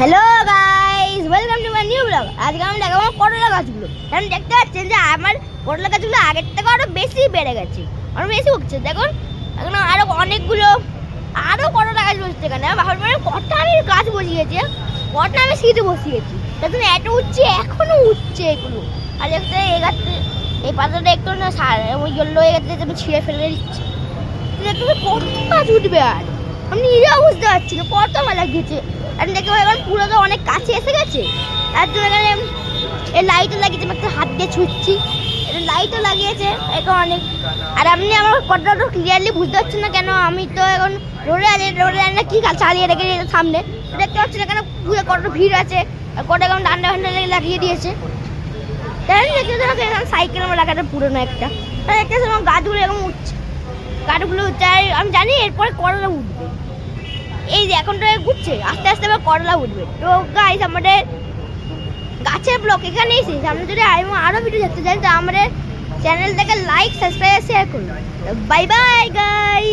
Hello guys, welcome to my new blog. আজকে আমি দেখাবো করলা গাছগুলো। এখন দেখতে পাচ্ছেন যে আমার করলা গাছগুলো আগের থেকে আরো বেশি বেড়ে গেছে, আরো বেশি উঠছে। দেখুন এখন আরো অনেকগুলো আরো করলা গাছ বসছে। এখানে ভাবলাম কটা আমি গাছ বসিয়েছি, কটা আমি শীতে বসিয়েছি। দেখুন এত উঠছে, এখনো উঠছে এগুলো। আর দেখতে এই গাছটা, এই পাতাটা একটু না ওই জল্লো হয়ে গেছে, আমি ছিঁড়ে ফেলে দিচ্ছি। দেখুন কত গাছ উঠবে, আর আমি নিজেও বুঝতে পারছি না কত আমার লাগিয়েছে। আর দেখতে পাই এখন পুরো তো অনেক কাছে এসে গেছে, তার জন্য এখানে এই লাইটও লাগিয়েছে। আমি একটা হাত দিয়ে ছুটছি, এটা লাইটও লাগিয়েছে এখন অনেক। আর আপনি আমার কথাটা ক্লিয়ারলি বুঝতে পারছেন না কেন, আমি তো এখন রোডে আছি, রোডে না কি চালিয়ে রেখে সামনে দেখতে পাচ্ছেন এখানে পুরো কত ভিড় আছে। আর কটা এখন ডান্ডা ফান্ডা লাগিয়ে দিয়েছে। তাই দেখতে দেখো এখানে সাইকেল আমার লাগাতে পুরোনো একটা দেখতে আমার গাছগুলো এরকম উঠছে, গাছগুলো উঠছে। আর আমি জানি এরপরে করলা উঠবে। এই যে এখন তো ঘুরছে, আস্তে আস্তে আবার করলা উঠবে। তো গাইস আমাদের গাছের ব্লক এখানেই শেষ। আপনি যদি আরো ভিডিও দেখতে চান তো আমাদের চ্যানেলটাকে লাইক, সাবস্ক্রাইব, শেয়ার করুন। Bye bye guys.